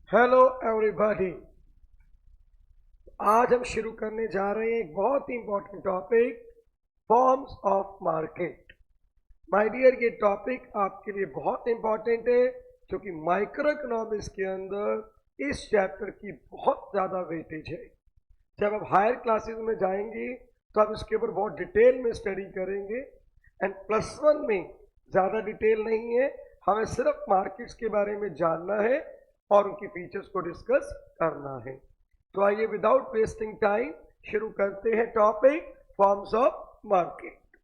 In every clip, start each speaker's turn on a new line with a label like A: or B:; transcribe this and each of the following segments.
A: Hello everybody. आज हम शुरू करने जा रहे हैं एक बहुत ही important topic, forms of market. My dear, ये टॉपिक आपके लिए बहुत इंपॉर्टेंट है क्योंकि माइक्रो इकोनॉमिक्स के अंदर इस चैप्टर की बहुत ज़्यादा वेटेज है। जब आप हायर क्लासेस में जाएंगे तो आप इसके ऊपर बहुत डिटेल में स्टडी करेंगे। एंड +1 में ज़्यादा डिटेल नहीं है, हमें सिर्फ मार्केट्स के बारे में जानना है और उनकी फीचर्स को डिस्कस करना है। तो आइए विदाउट वेस्टिंग टाइम शुरू करते हैं टॉपिक फॉर्म्स ऑफ मार्केट।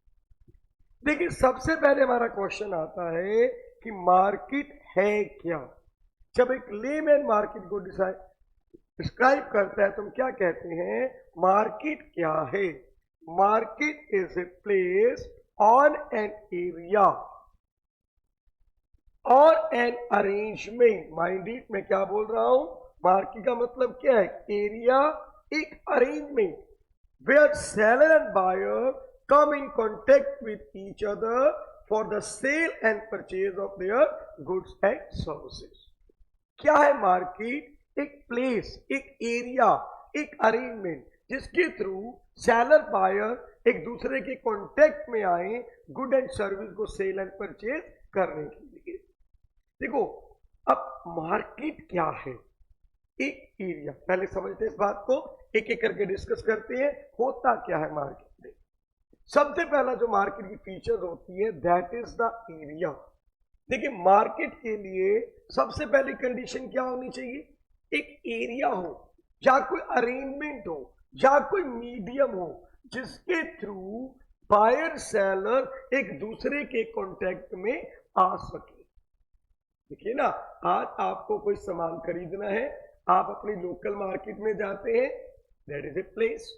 A: देखिए, सबसे पहले हमारा क्वेश्चन आता है कि मार्केट है क्या। जब एक लेमैन मार्केट को डिस्क्राइब करता है तो हम क्या कहते हैं? मार्केट क्या है? Market is a place on an area और एन अरेंजमेंट। माइंड इट, मैं क्या बोल रहा हूं? मार्केट का मतलब क्या है? एरिया, एक arrangement where seller and buyer come in contact with each other for the sale and purchase of their goods and services. क्या है मार्केट? एक प्लेस, एक एरिया, एक अरेंजमेंट जिसके थ्रू सेलर बायर एक दूसरे के कॉन्टेक्ट में आए गुड एंड सर्विस को सेल एंड परचेज करने के लिए। देखो, अब मार्केट क्या है? एक एरिया। पहले समझते हैं इस बात को, एक एक करके डिस्कस करते हैं होता क्या है मार्केट में। सबसे पहला जो मार्केट की फीचर होती है दैट इज द एरिया। देखिए, मार्केट के लिए सबसे पहली कंडीशन क्या होनी चाहिए? एक एरिया हो, या कोई अरेंजमेंट हो, या कोई मीडियम हो जिसके थ्रू बायर सेलर एक दूसरे के कॉन्टेक्ट में आ सके। देखिए ना, आज आपको कोई सामान खरीदना है, आप अपनी लोकल मार्केट में जाते हैं, दैट इज ए प्लेस।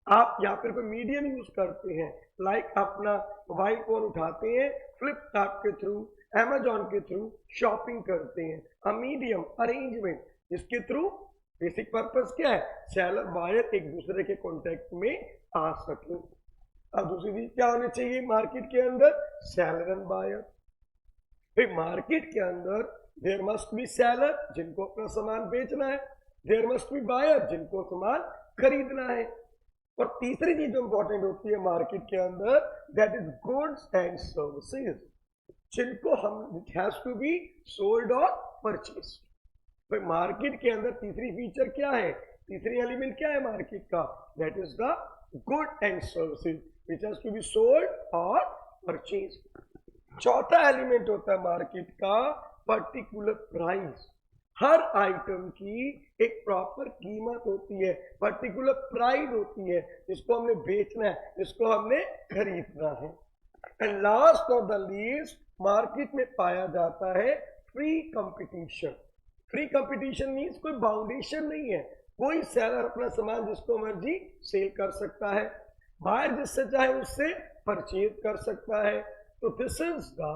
A: आप यहाँ पर कोई मीडियम यूज करते हैं, लाइक अपना मोबाइल फोन उठाते हैं, फ्लिपकार्ट के थ्रू, अमेजॉन के थ्रू शॉपिंग करते हैं। अ मीडियम अरेंजमेंट जिसके थ्रू बेसिक पर्पस क्या है? सेलर बायर एक दूसरे के कॉन्टेक्ट में आ सके। अब दूसरी चीज क्या होनी चाहिए मार्केट के अंदर? Seller and buyer. भाई, मार्केट के अंदर देयर मस्ट बी सेलर जिनको अपना सामान बेचना है, देयर मस्ट बी बायर जिनको सामान खरीदना है, और तीसरी चीज जो इंपॉर्टेंट होती है मार्केट के अंदर that is goods and services जिनको हम हैज टू बी सोल्ड और परचेज। भाई, मार्केट के अंदर तीसरी फीचर क्या है? तीसरी एलिमेंट क्या है मार्केट का? That is the good and services which has to be sold और परचेज। चौथा एलिमेंट होता है मार्केट का पर्टिकुलर प्राइस। हर आइटम की एक प्रॉपर कीमत होती है, पर्टिकुलर प्राइस होती है जिसको हमने बेचना है, जिसको हमने खरीदना है। And last of the least, market में पाया जाता है free competition. Free competition means कोई बाउंडेशन नहीं है, कोई सेलर अपना सामान जिसको मर्जी सेल कर सकता है, बायर जिससे चाहे उससे परचेज कर सकता है। तो दिस इज द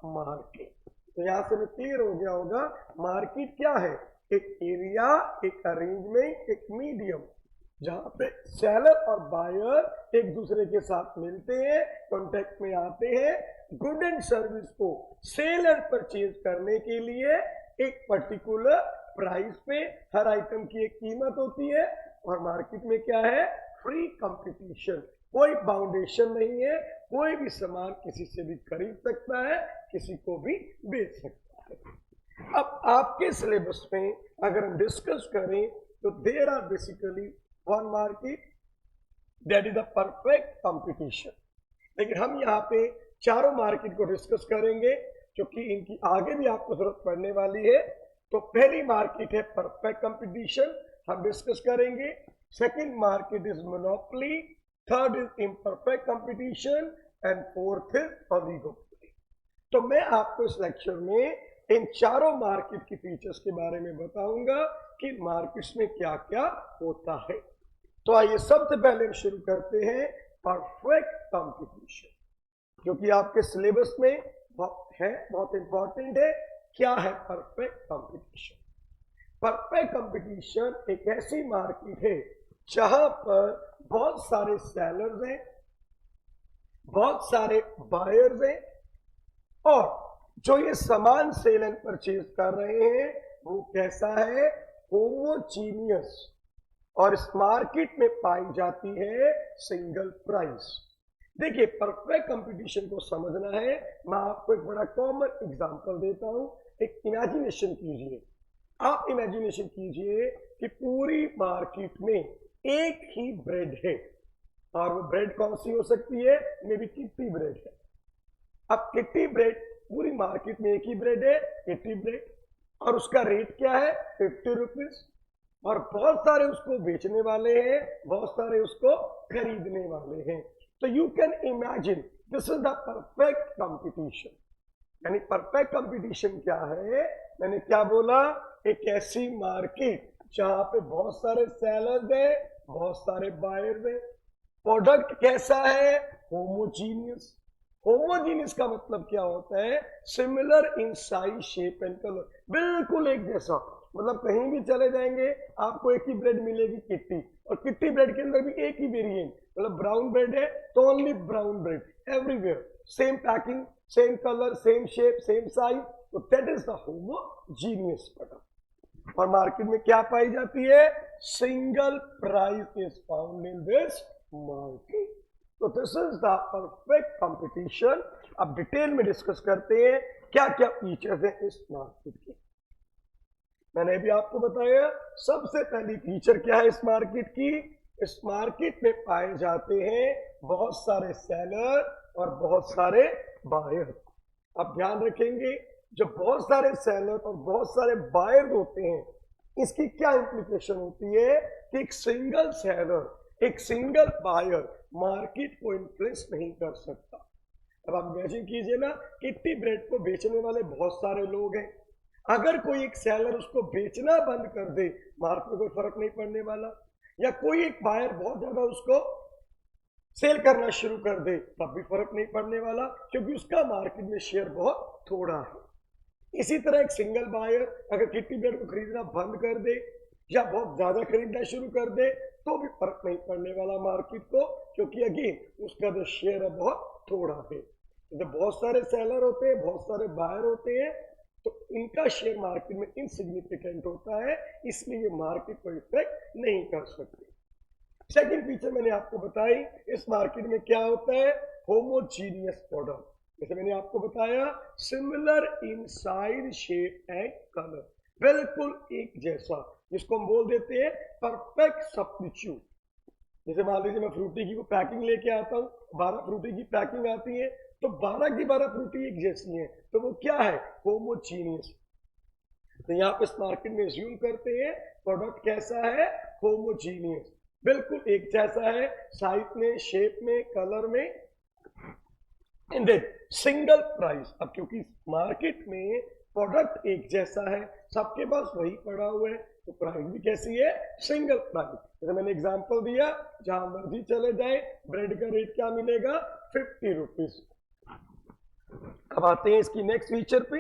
A: मार्केट। तो यहां से क्लियर हो गया होगा मार्केट क्या है? एक एरिया, एक अरेंजमेंट, एक मीडियम जहां पे सेलर और बायर एक दूसरे के साथ मिलते हैं, कॉन्टेक्ट में आते हैं, गुड एंड सर्विस को सेल एंड परचेज करने के लिए एक पर्टिकुलर प्राइस पे हर आइटम की एक कीमत होती है। और मार्केट में क्या है? फ्री कंपटीशन, कोई बाउंडेशन नहीं है, कोई भी सामान किसी से भी खरीद सकता है, किसी को भी बेच सकता है। अब आपके सिलेबस में अगर हम डिस्कस करें तो there are basically one market that is the perfect competition. लेकिन हम यहाँ पे चारों मार्केट को डिस्कस करेंगे क्योंकि इनकी आगे भी आपको जरूरत पड़ने वाली है। तो पहली मार्केट है परफेक्ट कंपटीशन, हम डिस्कस करेंगे। Second market is monopoly, third is imperfect competition and fourth is oligopoly. तो मैं आपको इस लेक्चर में इन चारों मार्केट की फीचर्स के बारे में बताऊंगा कि मार्केट्स में क्या क्या होता है। तो आइए सबसे पहले हम शुरू करते हैं परफेक्ट कंपटीशन, जो कि आपके सिलेबस में बहुत इंपॉर्टेंट है। क्या है परफेक्ट कंपटीशन? परफेक्ट कंपटीशन एक ऐसी मार्केट है जहां पर बहुत सारे सेलर्स हैं, बहुत सारे बायर्स हैं, और जो ये सामान सेल एंड परचेज कर रहे हैं वो कैसा है, होमोजीनियस, और इस मार्केट में पाई जाती है सिंगल प्राइस। देखिए परफेक्ट कंपटीशन को समझना है, मैं आपको एक बड़ा कॉमन एग्जांपल देता हूं। एक इमेजिनेशन कीजिए, आप इमेजिनेशन कीजिए कि पूरी मार्केट में एक ही ब्रेड है, और वो ब्रेड कौन सी हो सकती है, मे बी किट्टी ब्रेड है। अब किट्टी ब्रेड, पूरी मार्केट में एक ही ब्रेड है, किट्टी ब्रेड, और उसका रेट क्या है, 50 रुपीज, और बहुत सारे उसको बेचने वाले हैं, बहुत सारे उसको खरीदने वाले हैं। तो you can imagine this is the perfect competition. यानी परफेक्ट कंपटीशन क्या है, मैंने क्या बोला, एक ऐसी मार्केट जहां पे बहुत सारे सेलर्स हैं, बहुत सारे बायर्स हैं। प्रोडक्ट कैसा है, होमोजीनियस। होमोजीनियस का मतलब क्या होता है, similar in size, shape and colour, बिल्कुल एक जैसा। मतलब कहीं भी चले जाएंगे आपको एक ही ब्रेड मिलेगी किट्टी, और किट्टी ब्रेड के अंदर भी एक ही वेरिएंट, मतलब ब्राउन ब्रेड है तो only brown bread, everywhere same packing, same colour, same shape, same size. तो that is the homogeneous product. और मार्केट में क्या पाई जाती है, single price is found in this market. तो this is the perfect competition. अब डिटेल में डिस्कस करते हैं क्या क्या फीचर्स है इस मार्केट के। मैंने भी आपको बताया सबसे पहली फीचर क्या है इस मार्केट की, इस मार्केट में पाए जाते हैं बहुत सारे सेलर और बहुत सारे बायर। अब ध्यान रखेंगे, जब बहुत सारे सेलर और बहुत सारे बायर होते हैं, इसकी क्या इंप्लीकेशन होती है कि एक सिंगल सेलर, एक सिंगल बायर मार्केट को इन्फ्लुएंस नहीं कर सकता। अब आप इमेजिन कीजिए ना, किट्टी ब्रेड को बेचने वाले बहुत सारे लोग हैं, अगर कोई एक सेलर उसको बेचना बंद कर दे, मार्केट में कोई फर्क नहीं पड़ने वाला, या कोई एक बायर बहुत ज्यादा उसको सेल करना शुरू कर दे, तब भी फर्क नहीं पड़ने वाला, क्योंकि उसका मार्केट में शेयर बहुत थोड़ा है। इसी तरह एक सिंगल बायर अगर किट्टी ब्रेड को खरीदना बंद कर दे या बहुत ज्यादा खरीदना शुरू कर दे, तो भी फर्क नहीं पड़ने वाला मार्केट को, क्योंकि अगेन उसका जो शेयर है बहुत थोड़ा है। तो बहुत सारे सेलर होते हैं, बहुत सारे बायर होते हैं, तो इनका शेयर मार्केट में इनसिग्निफिकेंट होता है, इसलिए मार्केट को इफेक्ट नहीं कर सकते। सेकंड फीचर मैंने आपको बताई, इस मार्केट में क्या होता है, होमोजीनियस प्रोडक्ट। जैसे मैंने आपको बताया, similar in size, shape and colour, बिल्कुल एक जैसा, जिसको हम बोल देते हैं परफेक्ट सब्स्टिट्यूट। जैसे मान लीजिए मैं फ्रूटी की वो पैकिंग लेके आता हूँ, 12 फ्रूटी की पैकिंग आती है, तो 12 की 12 फ्रूटी एक जैसी हैं, तो वो क्या है, होमोजीनियस। तो यहाँ पे इस मार्केट में ज्यूम करते हैं प्रोडक्ट कैसा है, होमोजीनियस, बिल्कुल एक जैसा है, साइज में, शेप में, कलर में, एंड देन सिंगल प्राइस। अब क्योंकि मार्केट में प्रोडक्ट एक जैसा है, सबके पास वही पड़ा हुआ है, तो प्राइस भी कैसी है, सिंगल प्राइस। जैसे मैंने एग्जांपल दिया, जहां मर्जी चले जाए ब्रेड का रेट क्या मिलेगा, 50 रुपीज। अब आते हैं इसकी नेक्स्ट फीचर पे,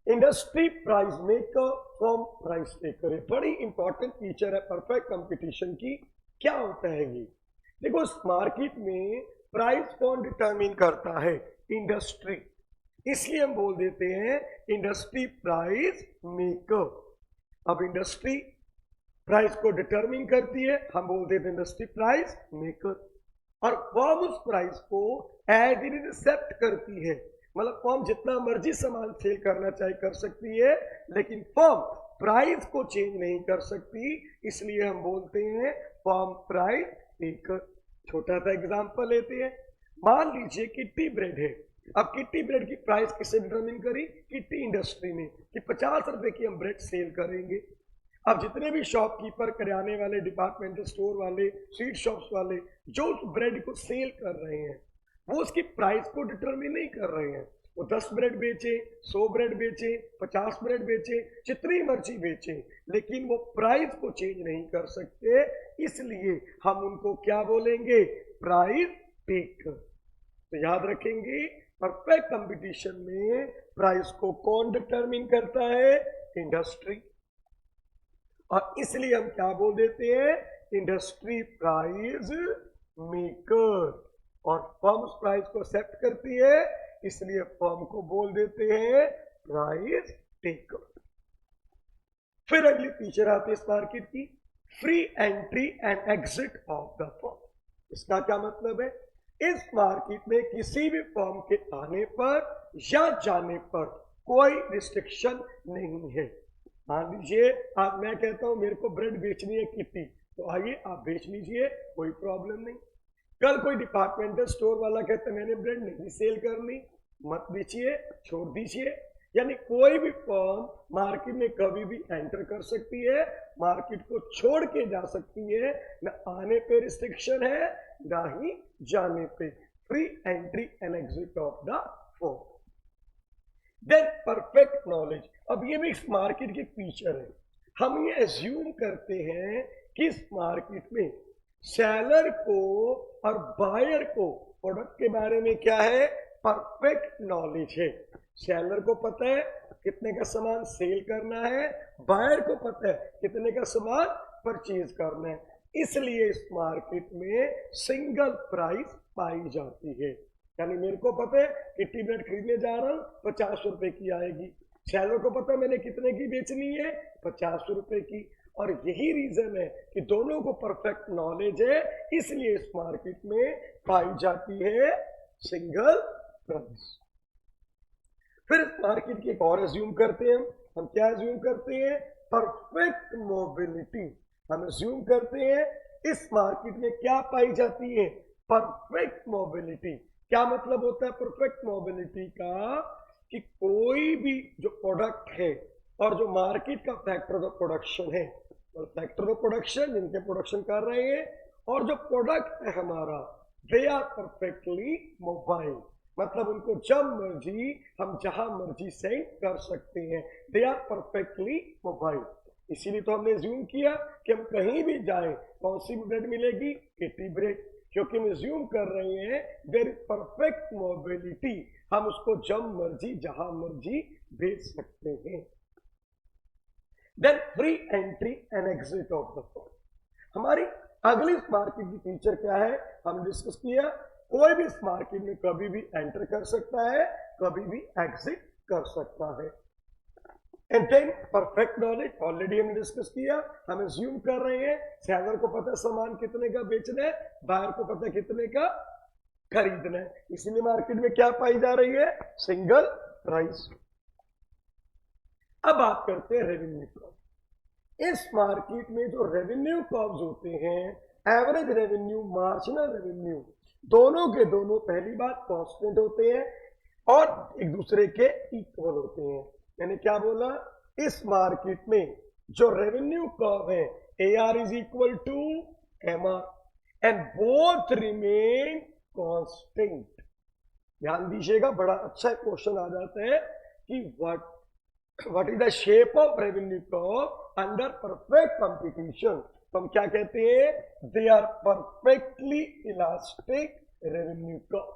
A: industry price maker, firm price taker. बड़ी इंपॉर्टेंट फीचर है परफेक्ट कंपटीशन की। क्या होता है ये, देखो इस मार्केट में प्राइस कौन डिटरमिन करता है, इंडस्ट्री, इसलिए हम बोल देते हैं इंडस्ट्री प्राइस मेकर। अब इंडस्ट्री प्राइस को डिटरमिन करती है, हम बोल देते हैं इंडस्ट्री प्राइस मेकर, और फर्म उस प्राइस को एज इट इज एक्सेप्ट करती है। मतलब फर्म जितना मर्जी सामान सेल करना चाहे कर सकती है, लेकिन फर्म प्राइस को चेंज नहीं कर सकती, इसलिए हम बोलते हैं फर्म प्राइस एक। छोटा सा एग्जांपल लेते हैं, मान लीजिए किट्टी ब्रेड है। अब किट्टी ब्रेड की प्राइस किसने डिटरमिन करी, किट्टी इंडस्ट्री ने, कि 50 रुपए की हम ब्रेड सेल करेंगे। अब जितने भी शॉपकीपर, किराने वाले, डिपार्टमेंटल स्टोर वाले, स्वीट शॉप्स वाले जो उस ब्रेड को सेल कर रहे हैं, वो उसकी प्राइस को डिटरमिन नहीं कर रहे हैं। वो 10 ब्रेड बेचे, 100 ब्रेड बेचे, 50 ब्रेड बेचे, जितनी मर्जी बेचे, लेकिन वो प्राइस को चेंज नहीं कर सकते, इसलिए हम उनको क्या बोलेंगे, प्राइस टेकर। तो याद रखेंगे, परफेक्ट कंपटीशन में प्राइस को कौन डिटरमिन करता है, इंडस्ट्री, और इसलिए हम क्या बोल देते हैं, इंडस्ट्री प्राइस मेकर। और फर्म उस प्राइस को एक्सेप्ट करती है, इसलिए फर्म को बोल देते हैं प्राइस टेकर। फिर अगली फीचर आती है इस मार्केट की, free entry and exit of the firm. इसका क्या मतलब है? इस मार्केट में किसी भी फर्म के आने पर या जाने पर कोई रिस्ट्रिक्शन नहीं है। मान लीजिए आज मैं कहता हूं मेरे को ब्रेड बेचनी है कितनी, तो आइए आप बेच लीजिए, कोई प्रॉब्लम नहीं। कल कोई डिपार्टमेंटल स्टोर वाला कहता है मैंने ब्रेड नहीं सेल करनी, मत बेचिए, छोड़ दीजिए। यानी कोई भी फर्म मार्केट में कभी भी एंटर कर सकती है, मार्केट को छोड़ के जा सकती है। न आने पे रिस्ट्रिक्शन है, ना ही जाने पे। Free entry and exit of the firm. Then perfect knowledge. अब ये भी इस मार्केट की फीचर है। हम ये एज्यूम करते हैं कि इस मार्केट में सेलर को और बायर को प्रोडक्ट के बारे में क्या है? परफेक्ट नॉलेज है। सेलर को पता है कितने का सामान सेल करना है, बायर को पता है कितने का सामान परचेज करना है। इसलिए इस मार्केट में सिंगल प्राइस पाई जाती है। यानी मेरे को पता है कितनी ब्रेड खरीदने जा रहा हूं, 50 रुपए की आएगी। सेलर को पता है मैंने कितने की बेचनी है, 50 रुपए की। और यही रीजन है कि दोनों को परफेक्ट नॉलेज है, इसलिए इस मार्केट में पाई जाती है सिंगल प्राइस। फिर इस मार्केट की एक और एज्यूम करते हैं हम क्या एज्यूम करते हैं? Perfect mobility. हम एज्यूम करते हैं इस मार्केट में क्या पाई जाती है? Perfect mobility. क्या मतलब होता है परफेक्ट मोबिलिटी का? कि कोई भी जो प्रोडक्ट है और जो मार्केट का फैक्टर ऑफ प्रोडक्शन है, और फैक्टर ऑफ प्रोडक्शन जिनके प्रोडक्शन कर रहे हैं, और जो प्रोडक्ट है हमारा, दे आर परफेक्टली मोबाइल। मतलब उनको जब मर्जी हम जहां मर्जी सेंड कर सकते हैं। They are perfectly mobile. इसीलिए तो हमने ज्यूम किया कि हम कहीं भी जाएं कौन सी ब्रेड मिलेगी? Kitty bread. क्योंकि हम ज्यूम कर रहे हैं देयर इज परफेक्ट मोबिलिटी, हम उसको जब मर्जी जहां मर्जी भेज सकते हैं। Then free entry and exit of the firm. हमारी अगली मार्केट की फीचर क्या है? हम डिस्कस किया कोई भी इस मार्केट में कभी भी एंटर कर सकता है, कभी भी एग्जिट कर सकता है। And then perfect knowledge already हमने डिस्कस किया। हम एज्यूम कर रहे हैं सेलर को पता है सामान कितने का बेचना है, बायर को पता है कितने का खरीदना है। इसीलिए मार्केट में क्या पाई जा रही है? Single price. अब बात करते हैं रेवेन्यू कर्व। इस मार्केट में जो रेवेन्यू कर्व्स होते हैं, एवरेज रेवेन्यू, मार्जिनल रेवेन्यू, दोनों के दोनों पहली बात कांस्टेंट होते हैं और एक दूसरे के इक्वल होते हैं। यानी क्या बोला? इस मार्केट में जो रेवेन्यू कर्व है, AR is equal to MR and both remain constant. ध्यान दीजिएगा, बड़ा अच्छा क्वेश्चन आ जाता है कि what is the shape of revenue curve under perfect competition. तो हम क्या कहते हैं? They are perfectly elastic revenue curve.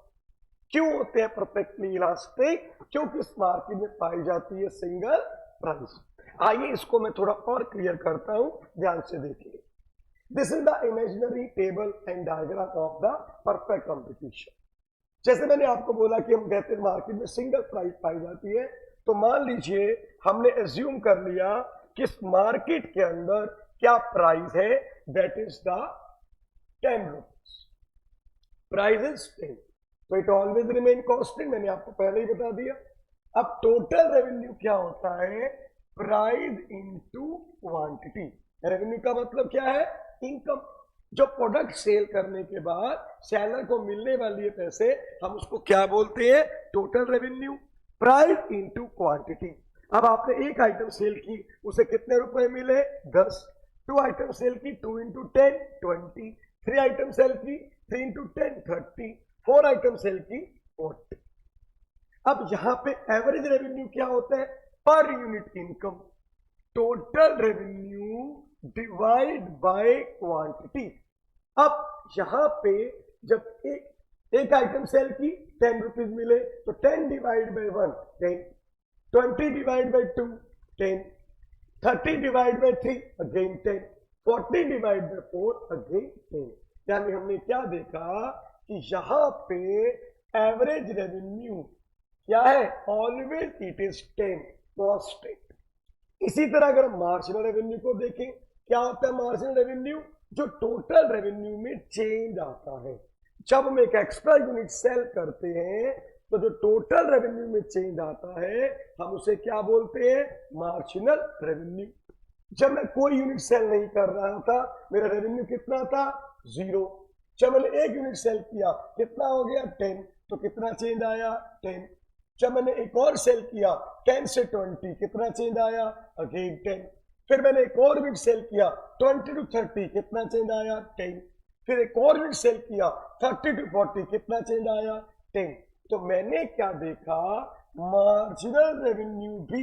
A: क्यों होते हैं परफेक्टली इलास्टिक? क्योंकि इस मार्केट में पाई जाती है सिंगल प्राइस। आइए इसको मैं थोड़ा और क्लियर करता हूं, ध्यान से देखिए। This is the imaginary table and diagram of the perfect competition. जैसे मैंने आपको बोला कि हम कहते हैं मार्केट में सिंगल प्राइस पाई जाती है, तो मान लीजिए हमने एज्यूम कर लिया कि इस मार्केट के अंदर क्या प्राइस है? That is the 10 rupees. Price is 10, तो इट ऑलवेज रिमेन कांस्टेंट, मैंने आपको पहले ही बता दिया। अब टोटल रेवेन्यू क्या होता है? Price into quantity. रेवेन्यू का मतलब क्या है? इनकम। जो प्रोडक्ट सेल करने के बाद सेलर को मिलने वाली है पैसे, हम उसको क्या बोलते हैं? Total revenue. Price into quantity. अब आपने एक आइटम सेल की, उसे कितने रुपए मिले? 10। 2 आइटम सेल की, 2 इंटू 10 20। 3 आइटम सेल की, 3 इंटू 10 30। 4 आइटम सेल की, 40। अब यहां पे एवरेज रेवेन्यू क्या होता है? Per unit income. Total revenue divide by quantity. अब यहां पे जब एक आइटम सेल की 10 रुपीज मिले, तो 10 divide by 1 10, 20 divide by 2 10, 30 divide by 3 again 10, 40 divide by 4 again 10। यानी हमने क्या देखा कि यहां पे एवरेज रेवेन्यू क्या है? Always it is 10 constant. इसी तरह अगर हम मार्जिनल रेवेन्यू को देखें, क्या होता है मार्जिनल रेवेन्यू? जो टोटल रेवेन्यू में चेंज आता है। जब हम एक एक्स्ट्रा यूनिट सेल करते हैं तो जो टोटल रेवेन्यू में चेंज आता है हम उसे क्या बोलते हैं? Marginal revenue. जब मैं कोई यूनिट सेल नहीं कर रहा था, मेरा रेवेन्यू कितना था? 0। जब मैंने एक यूनिट सेल किया, कितना हो गया? 10। तो कितना चेंज आया? 10। जब मैंने एक और सेल किया 10 से 20, कितना चेंज आया? अगेन 10। फिर मैंने एक और यूनिट सेल किया 20 टू 30, कितना चेंज आया? 10। फिर एक और यूनिट सेल किया 30 टू 40, कितना चेंज आया? 10। तो मैंने क्या देखा? मार्जिनल रेवेन्यू भी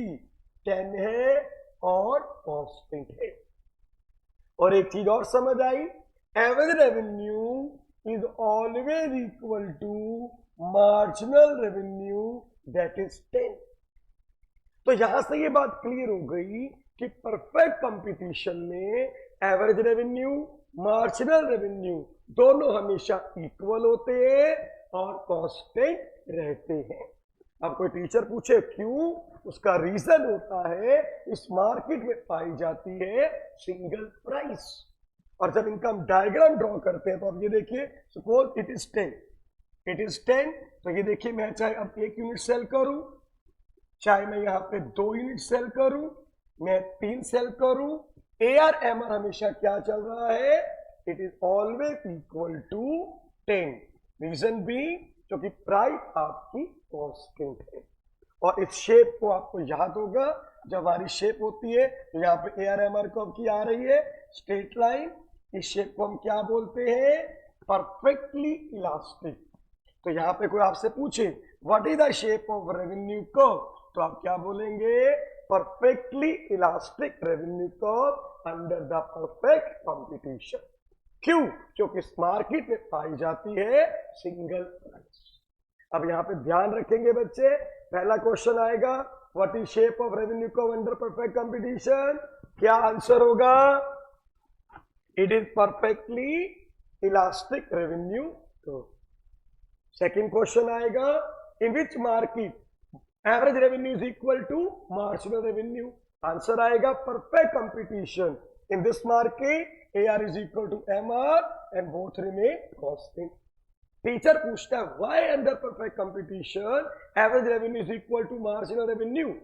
A: 10 है और कांस्टेंट है। और एक चीज और समझ आई, average revenue is always equal to marginal revenue that is 10। तो यहां से ये बात क्लियर हो गई कि परफेक्ट कंपटीशन में एवरेज रेवेन्यू, मार्जिनल रेवेन्यू दोनों हमेशा इक्वल होते हैं और कांस्टेंट रहते हैं। अब कोई टीचर पूछे क्यों, उसका रीजन होता है इस मार्केट में पाई जाती है सिंगल प्राइस। और जब इनका हम डायग्राम ड्रॉ करते हैं तो अब ये देखिए, suppose it is 10, it is 10। तो ये देखिए, मैं चाहे अब 1 यूनिट सेल करूं, चाहे मैं यहाँ पे 2 यूनिट सेल करूं, मैं 3 सेल करूं, ARMR हमेशा क्या चल रहा है? It is always equal to 10। Reason भी क्योंकि प्राइस आपकी कांस्टेंट है। और इस शेप को आपको याद होगा, जब हमारी शेप होती है तो यहाँ पे ARMR कब की आ रही है? Straight line. इस शेप को हम क्या बोलते हैं? Perfectly elastic. तो यहाँ पे कोई आपसे पूछे what is the shape of revenue curve, तो आप क्या बोलेंगे? Perfectly elastic revenue curve under the perfect competition. क्यों? क्योंकि इस मार्केट में पाई जाती है सिंगल प्राइस। अब यहां पे ध्यान रखेंगे बच्चे, पहला क्वेश्चन आएगा what is shape of revenue curve under perfect competition? क्या आंसर होगा? It is perfectly elastic revenue curve. Second question आएगा in which market average revenue is equal to marginal revenue? Answer आएगा perfect competition. In this market AR is equal to MR and both remain constant. Teacher पूछता है why under perfect competition average revenue is equal to marginal revenue,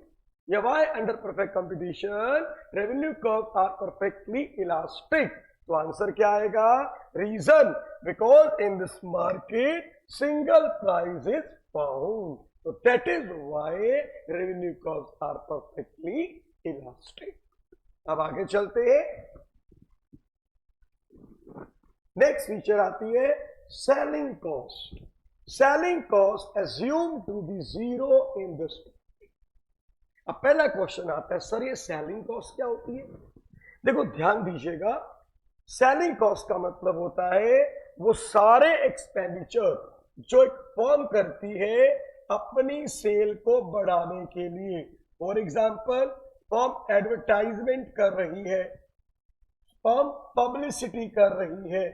A: या why under perfect competition revenue curves are perfectly elastic? तो answer क्या आएगा? Reason because in this market single price is found, so that is why revenue curves are perfectly elastic. अब आगे चलते हैं। Next feature आती है selling cost. Selling cost assume to be 0 in this. अब पहला क्वेश्चन आता है सर ये सेलिंग कॉस्ट क्या होती है? देखो ध्यान दीजिएगा, सेलिंग कॉस्ट का मतलब होता है वो सारे एक्सपेंडिचर जो एक फर्म करती है अपनी सेल को बढ़ाने के लिए। फॉर एग्जाम्पल, फर्म एडवर्टाइजमेंट कर रही है, फर्म पब्लिसिटी कर रही है,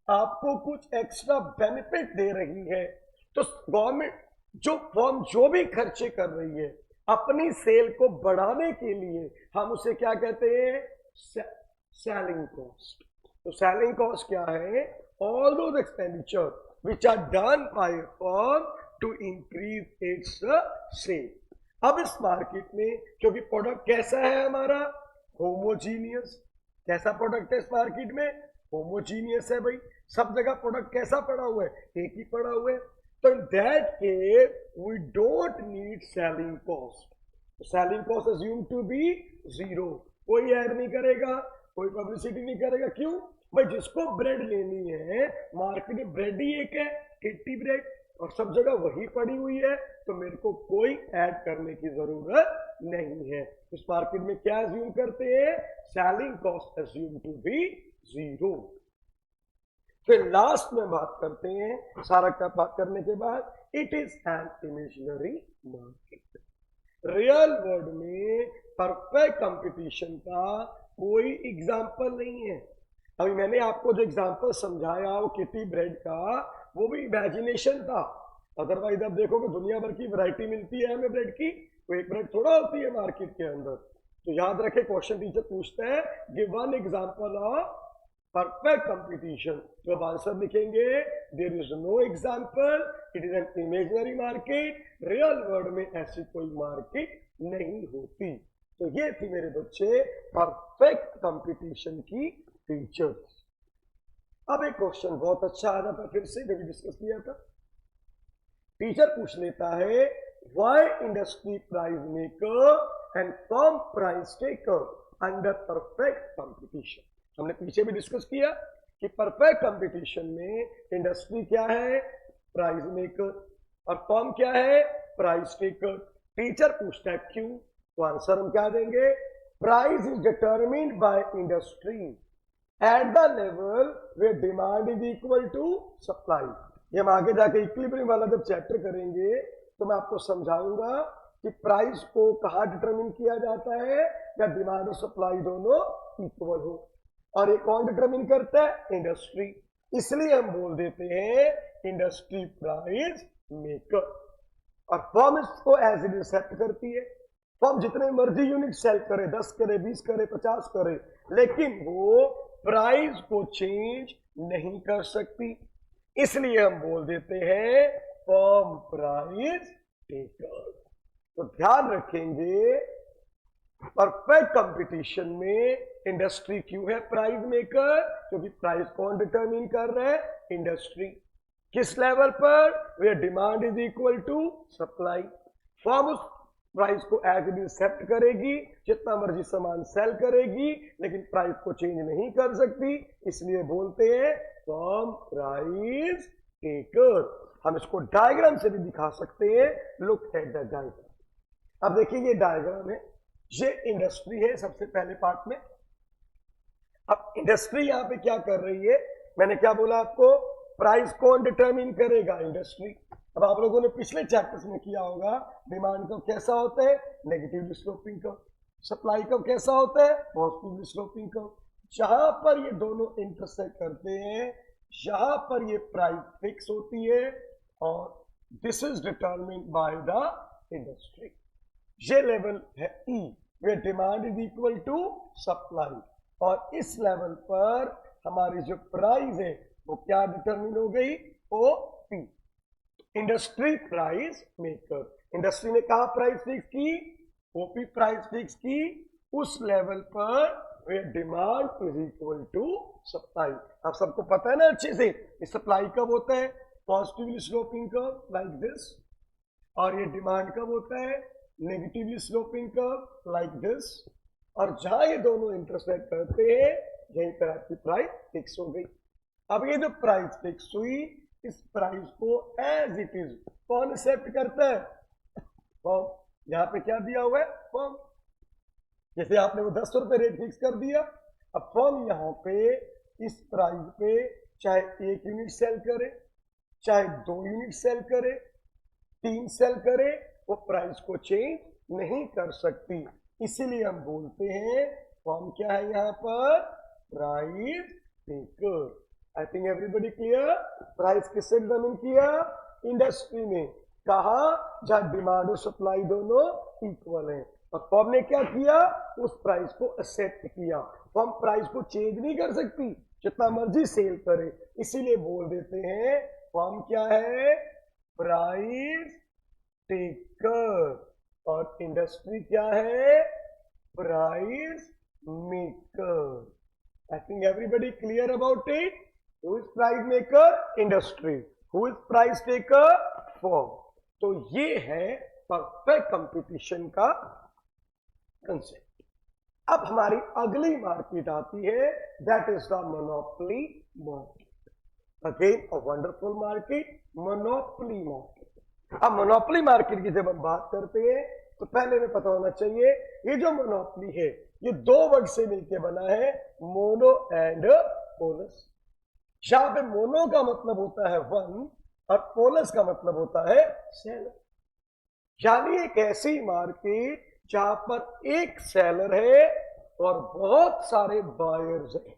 A: आपको कुछ एक्स्ट्रा बेनिफिट दे रही है, तो गवर्नमेंट जो फर्म जो भी खर्चे कर रही है अपनी सेल को बढ़ाने के लिए, हम उसे क्या कहते हैं? Selling cost. तो सेलिंग कॉस्ट क्या है? All those expenditure which are done by a firm to increase its sale. अब इस मार्केट में क्योंकि प्रोडक्ट कैसा है हमारा? होमोजीनियस। कैसा प्रोडक्ट है इस मार्केट में? होमोजीनियस है भाई, सब जगह प्रोडक्ट कैसा पड़ा हुआ है? एक ही पड़ा हुआ है। तो in that case we don't need selling cost. Selling cost assume to be 0। कोई ऐड नहीं करेगा, कोई पब्लिसिटी नहीं करेगा। क्यों भाई? जिसको ब्रेड लेनी है, मार्केट में ब्रेड ही एक है, किट्टी ब्रेड, और सब जगह वही पड़ी हुई है, तो मेरे को कोई ऐड करने की जरूरत नहीं है। इस मार्केट में क्या अज्यूम करते हैं? Selling cost assume to be 0। फिर लास्ट में बात करते हैं, सारा का बात करने के बाद, it is an imaginary market. Real world में परफेक्ट कंपटीशन का कोई एग्जाम्पल नहीं है। अभी मैंने आपको जो एग्जाम्पल समझाया वो किटी ब्रेड का, वो भी इमेजिनेशन था। अदरवाइज आप देखोगे दुनिया भर की वैरायटी मिलती है हमें ब्रेड की, तो एक ब्रेड थोड़ा होती है मार्केट के अंदर। तो याद रखे क्वेश्चन टीचर पूछते हैं give one example of perfect competition, तो अब आंसर लिखेंगे there is no example, it is an imaginary market, real world में ऐसी कोई मार्केट नहीं होती। तो ये थी मेरे बच्चे परफेक्ट कंपटीशन की फीचर्स। अब एक क्वेश्चन बहुत अच्छा आ जाता, फिर से जब डिस्कस किया था, टीचर पूछ लेता है why industry price maker and firm price taker under perfect competition. हमने पीछे भी डिस्कस किया कि परफेक्ट कंपटीशन में इंडस्ट्री क्या है, प्राइस मेकर, और फर्म क्या है, प्राइस टेकर। टीचर पूछता है क्यों, तो आंसर हम क्या देंगे, price is determined by industry at the level where demand is equal to supply. ये हम आगे जाके इक्विलिब्रियम वाला जब चैप्टर करेंगे तो मैं आपको समझाऊंगा कि प्राइस को कहाँ डिटरमिन किया जाता है, या डिमांड और सप्लाई दोनों इक्वल हो, और ये कौन डिटरमिन करता है, इंडस्ट्री। इसलिए हम बोल देते हैं इंडस्ट्री प्राइस मेकर, और फर्म इसको एज इट इज सेट करती है। फर्म जितने मर्जी यूनिट सेल करे, 10 करे, 20 करे, 50 करे, लेकिन वो प्राइस को चेंज नहीं कर सकती, इसलिए हम बोल देते हैं फर्म प्राइस टेकर। तो ध्यान रखेंगे परफेक्ट कंपटीशन में इंडस्ट्री क्यों है प्राइस मेकर, क्योंकि प्राइस कौन डिटरमिन कर रहा है, इंडस्ट्री। किस लेवल पर, where demand is equal to supply. Firm उस प्राइस को एज इट इज सेट करेगी, जितना मर्जी सामान सेल करेगी, लेकिन प्राइस को चेंज नहीं कर सकती, इसलिए बोलते हैं फर्म प्राइस टेकर। हम इसको डायग्राम से भी दिखा सकते हैं, लुक एट द डायग्राम। अब देखिए ये डायग्राम है, ये इंडस्ट्री है सबसे पहले पार्ट में। अब इंडस्ट्री यहां पे क्या कर रही है, मैंने क्या बोला आपको, प्राइस कौन डिटरमिन करेगा, इंडस्ट्री। अब आप लोगों ने पिछले चैप्टर्स में किया होगा, डिमांड कर्व कैसा होता है, negatively sloping curve, supply curve कैसा होता है, पॉजिटिवली स्लोपिंग कर्व। जहां पर ये दोनों इंटरसेक्ट करते हैं, यहां पर ये प्राइस फिक्स होती है, और this is determined by the industry. ये लेवल है E, where demand is equal to supply, और इस लेवल पर हमारी जो प्राइस है वो क्या डिटरमिन हो गई, O P, industry price maker. Industry ने कहा प्राइस फिक्स की, ओपी प्राइस फिक्स की उस लेवल पर where demand is equal to supply. आप सबको पता है ना अच्छे से, सप्लाई कब होता है, positively sloping curve like this, और ये डिमांड कब होता है, negatively sloping curve like this, और जहां ये दोनों इंटरसेक्ट करते हैं यहीं पर आपकी प्राइस फिक्स हो गई। अब ये जो प्राइस फिक्स हुई, इस प्राइस को एज इट इज कौन सेट करता है, फर्म। यहां पे क्या दिया हुआ है, फर्म। जैसे आपने वो 10 रुपए रेट फिक्स कर दिया, अब फर्म यहां पे इस प्राइस पे चाहे 1 यूनिट सेल करे, चाहे 2 यूनिट सेल करे, 3 सेल करे, वो प्राइस को चेंज नहीं कर सकती। इसीलिए हम बोलते हैं फर्म क्या है यहां पर, price taker. I think everybody clear. Price किससे डिटरमिन किया, इंडस्ट्री ने, कहा जहां डिमांड और सप्लाई दोनों इक्वल है, और फर्म ने क्या किया, उस प्राइस को एक्सेप्ट किया। फर्म प्राइस को चेंज नहीं कर सकती, जितना मर्जी सेल करे, इसीलिए बोल देते हैं फर्म क्या है, प्राइस टेकर, और इंडस्ट्री क्या है, price maker. I think everybody clear about it. Who is price maker? Industry. Who is price taker? Firm. तो ये है परफेक्ट कंपटीशन का कंसेप्ट। अब हमारी अगली मार्केट आती है, that is the monopoly market. Again a wonderful market, monopoly market. अब मोनोपोली मार्केट की जब हम बात करते हैं तो पहले में पता होना चाहिए, ये जो मोनोपोली है ये 2 वर्ड से मिलकर बना है, मोनो एंड पोलस। यहां पे मोनो का मतलब होता है वन, और पोलस का मतलब होता है सेलर। यानी एक ऐसी मार्केट जहां पर एक सेलर है और बहुत सारे बायर्स हैं,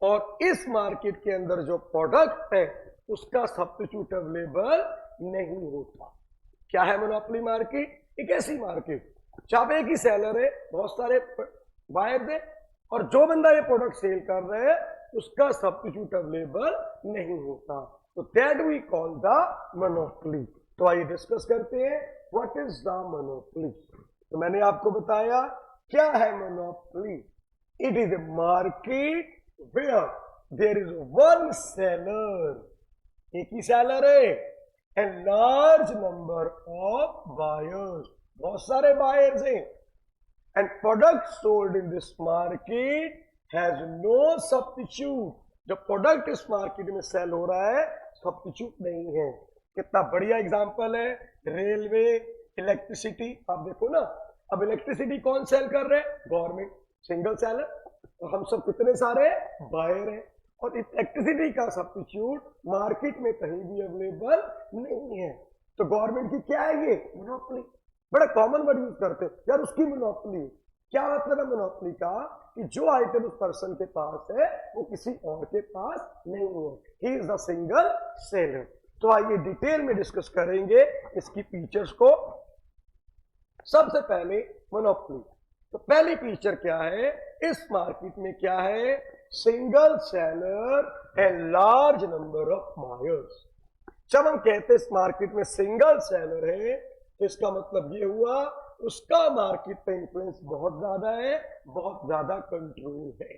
A: और इस मार्केट के अंदर जो प्रोडक्ट है उसका सब्स्टिट्यूट अवेलेबल नहीं होता। क्या है मोनोपोली मार्केट, एक ऐसी मार्केट जब एक ही सेलर है, बहुत सारे बायर्स है, और जो बंदा ये प्रोडक्ट सेल कर रहे हैं उसका सब्स्टिट्यूट अवेलेबल नहीं होता, तो that we call the monopoly. तो आइए डिस्कस करते हैं व्हाट इज द मोनोपोली। तो मैंने आपको बताया क्या है monopoly. It is a market where there is one seller, एक ही सेलर है, and large number of buyers, बहुत सारे बायर्स हैं, and product sold in this market has no substitute. जो प्रोडक्ट इस मार्केट में सेल हो रहा है सब्स्टिट्यूट नहीं है। कितना बढ़िया एग्जांपल है, रेलवे, इलेक्ट्रिसिटी। आप देखो ना, अब इलेक्ट्रिसिटी कौन सेल कर रहे हैं? गवर्नमेंट, सिंगल सेलर, और हम सब कितने सारे बायर हैं, और इलेक्ट्रिसिटी का सब्स्टिट्यूट मार्केट में कहीं भी अवेलेबल नहीं है। तो गवर्नमेंट की क्या है ये? मोनोपोली। बड़ा कॉमन वर्ड यूज करते हैं यार, उसकी मोनोपोली। क्या मतलब है मोनोपोली का? कि जो आइटम उस पर्सन के पास है वो किसी और के पास नहीं है, he is the single seller. तो आइए डिटेल में डिस्कस करेंगे इसकी फीचर्स को। सबसे पहले मोनोपोली, तो पहली फीचर क्या है इस मार्केट में? क्या है? Single seller and large number of buyers. जब हम कहते हैं इस मार्केट में सिंगल सेलर है तो इसका मतलब ये हुआ उसका मार्केट पे इन्फ्लुएंस बहुत ज्यादा है, बहुत ज्यादा कंट्रोल है,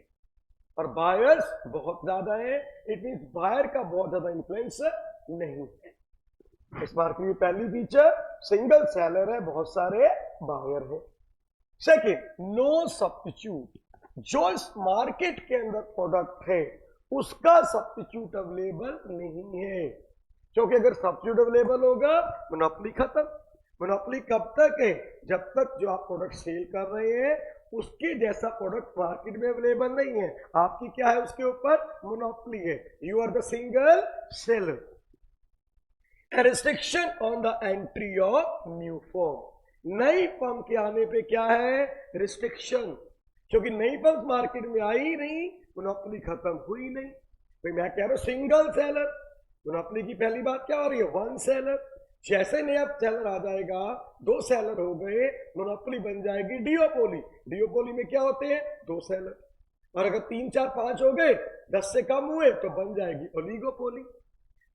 A: और बायर्स बहुत ज्यादा है। इट मींस बायर का बहुत ज्यादा इन्फ्लुएंस नहीं है। इस मार्केट की पहली फीचर सिंगल सेलर है, बहुत सारे बायर हैं। Second, no substitute. जो इस मार्केट के अंदर प्रोडक्ट है उसका सब्स्टिट्यूट अवेलेबल नहीं है, क्योंकि अगर सब्स्टिट्यूट अवेलेबल होगा मोनोपोली खत्म। मोनोपोली कब तक है? जब तक जो आप प्रोडक्ट सेल कर रहे हैं उसके जैसा प्रोडक्ट मार्केट में अवेलेबल नहीं है। आपकी क्या है उसके ऊपर? मोनोपोली है, you are the single seller. Restriction on the entry of new firm. नई फर्म के आने पे क्या है? रिस्ट्रिक्शन, क्योंकि नई फर्म मार्केट में आई ही नहीं, मोनोपोली खत्म हुई नहीं। भाई मैं कह रहा हूं सिंगल सेलर, मोनोपोली की पहली बात क्या हो रही है? One seller. जैसे नया सेलर आ जाएगा, दो सेलर हो गए, मोनोपोली बन जाएगी डिओपोली। डिओपोली में क्या होते हैं? दो सेलर, और अगर 3, 4, 5 हो गए, 10 से कम हुए तो बन जाएगी ओलिगोपोली।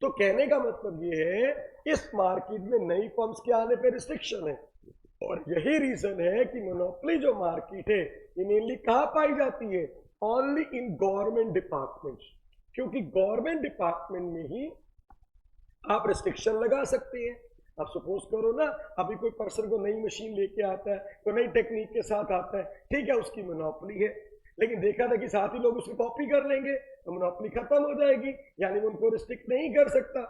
A: तो कहने का मतलब ये है इस मार्केट में नई फर्म्स के आने पे रिस्ट्रिक्शन है, और यही रीजन है कि मोनोपोली जो मार्केट है ये मेनली कहां पाई जाती है? ओनली इन गवर्नमेंट डिपार्टमेंट्स, क्योंकि गवर्नमेंट डिपार्टमेंट में ही आप रिस्ट्रिक्शन लगा सकते हैं। आप सपोज करो ना, अभी कोई पर्सन को नई मशीन लेके आता है, तो नई टेक्निक के साथ आता है, ठीक है, उसकी मोनोपोली है, लेकिन देखा था कि साथ ही लोग उसकी कॉपी कर लेंगे तो मोनोपोली खत्म हो जाएगी, यानी वो उनको रिस्ट्रिक्ट नहीं कर सकता।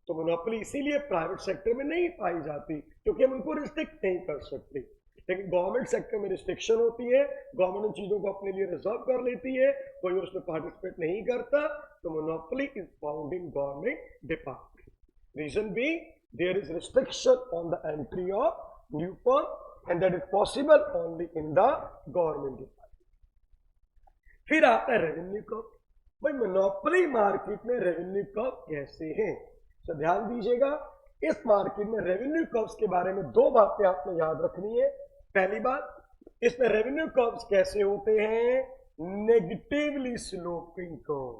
A: तो मोनोपोली इसीलिए प्राइवेट सेक्टर में नहीं पाई जाती, क्योंकि हम उनको रिस्ट्रिक्ट नहीं कर सकते। लेकिन गवर्नमेंट सेक्टर में रिस्ट्रिक्शन होती है, गवर्नमेंट उन चीजों को अपने लिए रिजर्व कर लेती है, कोई उसमें पार्टिसिपेट नहीं करता, तो monopoly is found in government department. Reason being, there is restriction on the entry of new firm, and that is possible only in the government department. फिर आता है रेवेन्यू कर्व। भाई मोनोपोली मार्केट में revenue curve कैसे हैं? तो ध्यान दीजिएगा, इस मार्केट में रेवेन्यू कर्व्स के बारे में दो बातें आपने याद रखनी है। पहली बात, इसमें रेवेन्यू कर्व्स कैसे होते हैं? Negatively sloping curve.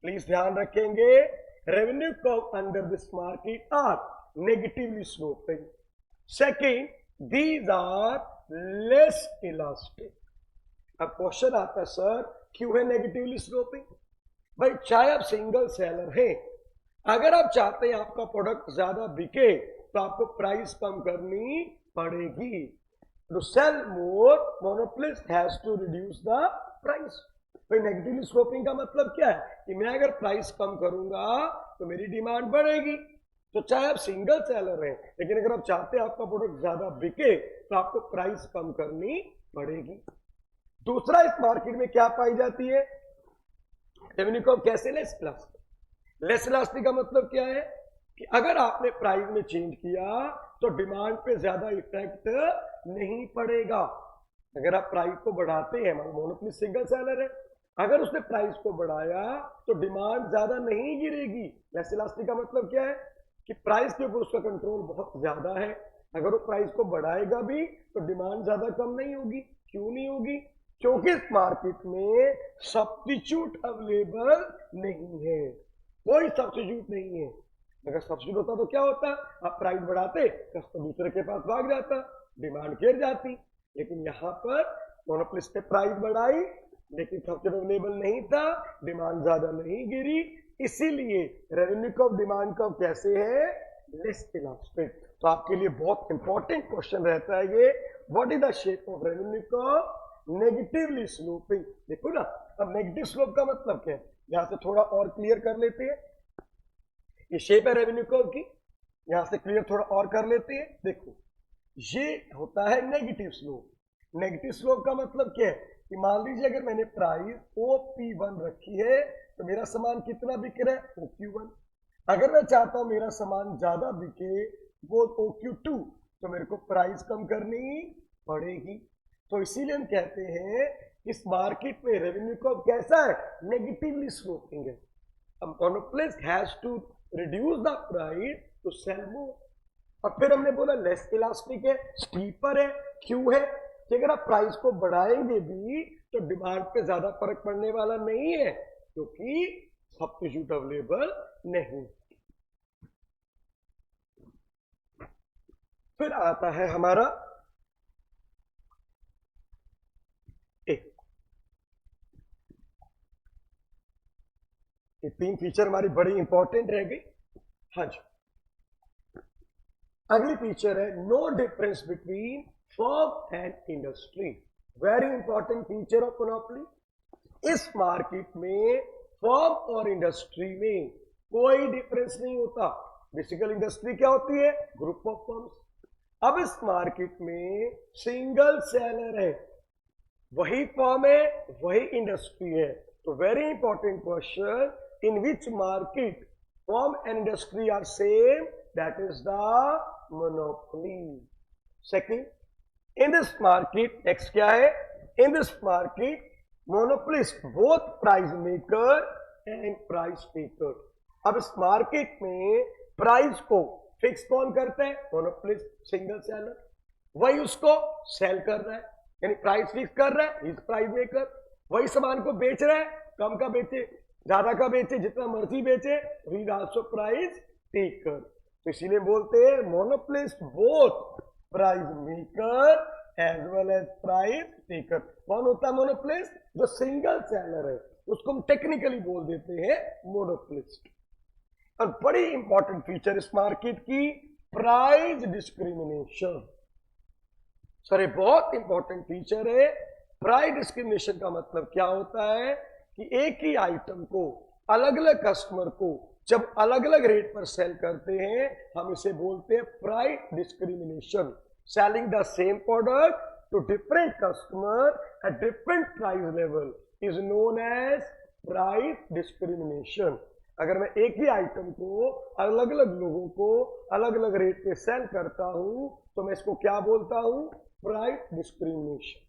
A: प्लीज ध्यान रखेंगे, revenue curve under this market are negatively sloping. Second, these are less elastic. अब क्वेश्चन आता है सर क्यों है नेगेटिवली स्लोपिंग? भाई चाहे आप सिंगल सेलर हैं, अगर आप चाहते हैं आपका प्रोडक्ट ज्यादा बिके तो आपको प्राइस कम करनी पड़ेगी। To sell more, monopolist has to reduce the price. भाई नेगेटिवली स्लोपिंग का मतलब क्या है? कि मैं अगर प्राइस कम करूंगा तो मेरी डिमांड बढ़ेगी। तो चाहे आप सिंगल सेलर हैं, लेकिन अगर आप चाहते हैं आपका प्रोडक्ट ज्यादा बिके तो आपको प्राइस कम करनी पड़ेगी। दूसरा, इस मार्केट में क्या पाई जाती है? रेवेन्यू कर्व कैसे? Less elastic. लेस इलास्टिक का मतलब क्या है? कि अगर आपने प्राइस में चेंज किया तो डिमांड पे ज्यादा इफेक्ट नहीं पड़ेगा। अगर आप प्राइस को बढ़ाते हैं, मोनोपोली सिंगल सेलर है, अगर उसने प्राइस को बढ़ाया तो डिमांड ज्यादा नहीं गिरेगी। लेस इलास्टिक का मतलब क्या है? कि प्राइस के ऊपर उसका कंट्रोल बहुत ज्यादा है, अगर वो प्राइस को बढ़ाएगा भी तो डिमांड ज्यादा कम नहीं होगी। क्यों नहीं होगी? क्योंकि इस मार्केट में सब्स्टिट्यूट अवेलेबल नहीं है, कोई सब्स्टिट्यूट नहीं है। अगर सब्स्टिट्यूट होता तो क्या होता? आप प्राइस बढ़ाते, कस्टमर दूसरे के पास भाग जाता, डिमांड गिर जाती। लेकिन यहाँ पर मोनोपोलिस्ट ने प्राइस बढ़ाई लेकिन सब्स्टिट्यूट अवेलेबल नहीं था, डिमांड ज्यादा नहीं गिरी, इसीलिए रेवेन्यू कर्व डिमांड कर्व कैसे है? Less elastic. तो आपके लिए बहुत इंपॉर्टेंट क्वेश्चन रहता है ये, what is the shape of revenue curve? Negatively sloping. देखो ना, अब नेगेटिव स्लोप का मतलब क्या है, यहां से थोड़ा और क्लियर कर लेते हैं। ये शेप है रेवेन्यू कर्व की, यहां से क्लियर थोड़ा और कर लेते हैं। देखो, ये होता है नेगेटिव स्लोप। नेगेटिव स्लोप का मतलब क्या है कि मान लीजिए अगर मैंने प्राइस OP1 रखी है तो मेरा सामान कितना बिक रहा है? OQ1। अगर मैं चाहता हूं मेरा सामान ज्यादा बिके, वो OQ2, तो मेरे को प्राइस कम करनी पड़ेगी। तो इसीलिए हम कहते हैं इस मार्केट में रेवेन्यू कर्व कैसा है? नेगेटिवली स्लोपिंग है। अब monopolist has to reduce the price to sell more. और फिर हमने बोला लेस इलास्टिक है, स्टीपर है। क्यों है? कि अगर आप प्राइस को बढ़ाएंगे भी तो डिमांड पे ज्यादा फर्क पड़ने वाला नहीं है, क्योंकि सब्स्टिट्यूट अवेलेबल नहीं। फिर आता है हमारा एक, ये 3 फीचर हमारी बड़ी इंपॉर्टेंट रह गई। हाँ जी, अगली फीचर है no difference between firm and industry. Very important feature of monopoly. इस मार्केट में फर्म और इंडस्ट्री में कोई डिफरेंस नहीं होता। बेसिकली इंडस्ट्री क्या होती है? Group of firms. अब इस मार्केट में सिंगल सेलर है, वही फर्म है, वही इंडस्ट्री है। तो very important question, in which market firm and industry are same? That is the monopoly. Second, in this market, next क्या है? In this market monopolist both price maker and price taker. अब इस market में price को fix कौन करता है? Monopolist, single seller. वही उसको सेल कर रहा है, यानी प्राइस फिक्स कर रहा है, इज प्राइस मेकर। वही सामान को बेच रहा है, कम का बेचे, ज्यादा का बेचे, जितना मर्जी बेचे, he is also price taker. तो इसीलिए बोलते हैं monopolist both price maker as well as price taker. कौन होता है मोनोपोलिस्ट? जो सिंगल सेलर है, उसको हम टेक्निकली बोल देते हैं मोनोपोलिस्ट। और बड़ी इंपॉर्टेंट फीचर इस मार्केट की, प्राइस डिस्क्रिमिनेशन। सर, ये बहुत इंपॉर्टेंट फीचर है। प्राइस डिस्क्रिमिनेशन का मतलब क्या होता है कि एक ही आइटम को अलग अलग कस्टमर को जब अलग अलग रेट पर सेल करते हैं, हम इसे बोलते हैं price discrimination. Selling the same product to different customer at different price level is known as price discrimination. अगर मैं एक ही आइटम को अलग अलग लोगों को अलग अलग रेट पे सेल करता हूं तो मैं इसको क्या बोलता हूं? Price discrimination.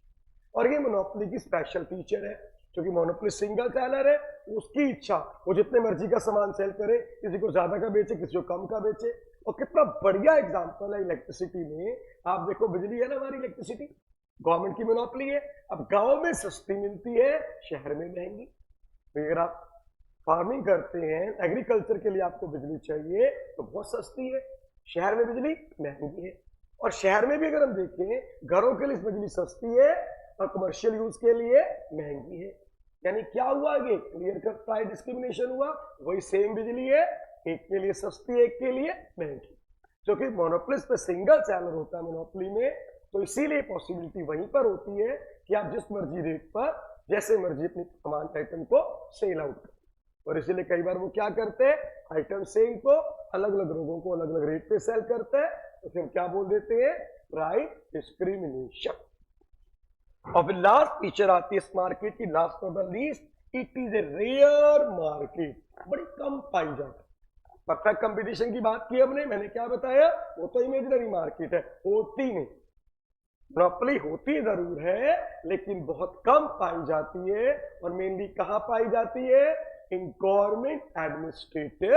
A: और ये मोनोपोली की स्पेशल फीचर है, क्योंकि मोनोपोली सिंगल सेलर है, उसकी इच्छा वो जितने मर्जी का सामान सेल करे, किसी को ज्यादा का बेचे, किसी को कम का बेचे। और कितना बढ़िया एग्जांपल है इलेक्ट्रिसिटी में। आप देखो, बिजली है ना हमारी, इलेक्ट्रिसिटी गवर्नमेंट की मोनोपोली है। अब गांव में सस्ती मिलती है, शहर में महंगी। तो अगर आप फार्मिंग करते हैं, एग्रीकल्चर के लिए आपको बिजली चाहिए तो बहुत सस्ती है, शहर में बिजली महंगी है। और शहर में भी अगर हम देखें, घरों के लिए बिजली सस्ती है और कमर्शियल यूज के लिए महंगी है। यानी क्या हुआ? ये क्लियर कट प्राइस डिस्क्रिमिनेशन हुआ। वही सेम बिजली है, एक के लिए सस्ती, एक के लिए महंगी। क्योंकि मोनोपोलिस्ट में सिंगल सेलर होता है मोनोपोली में, तो इसीलिए पॉसिबिलिटी वहीं पर होती है कि आप जिस मर्जी रेट पर जैसे मर्जी अपनी सामान आइटम को सेल आउट करें। और इसीलिए कई बार वो क्या करते हैं, आइटम सेम को अलग अलग लोगों को अलग अलग रेट पे सेल करते हैं, तो फिर क्या बोल देते हैं? Price discrimination. और फिर लास्ट फीचर आती है इस मार्केट की, last of the least, it is a rare market. बड़ी कम पाई जाती है। परफेक्ट कंपटीशन की बात की हमने, मैंने क्या बताया? वो तो इमेजिनरी मार्केट है, होती नहीं। मोनोपोली होती जरूर है लेकिन बहुत कम पाई जाती है। और मेनली कहां पाई जाती है? In government administrative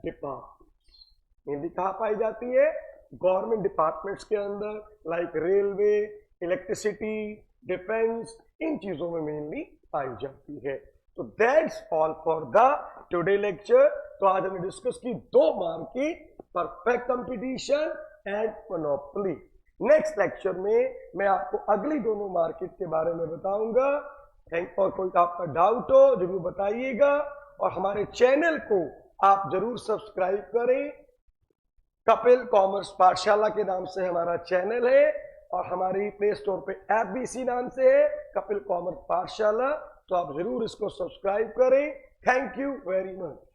A: departments. Mainly कहां पाई जाती है? गवर्नमेंट डिपार्टमेंट्स के अंदर, लाइक रेलवे, इलेक्ट्रिसिटी, डिफेंस, इन चीजों में मेनली पाई जाती है। तो that's all for the today lecture. तो आज हमने डिस्कस की 2 market, perfect competition and monopoly. Next lecture में मैं आपको अगली दोनों मार्केट के बारे में बताऊंगा। थैंक। और कोई आपका डाउट हो जरूर बताइएगा, और हमारे चैनल को आप जरूर सब्सक्राइब करें। कपिल कॉमर्स पाठशाला के नाम से हमारा चैनल है, और हमारी प्ले स्टोर पे ऐप भी इसी नाम से है, कपिल कॉमर्स पाठशाला। तो आप जरूर इसको सब्सक्राइब करें। Thank you very much.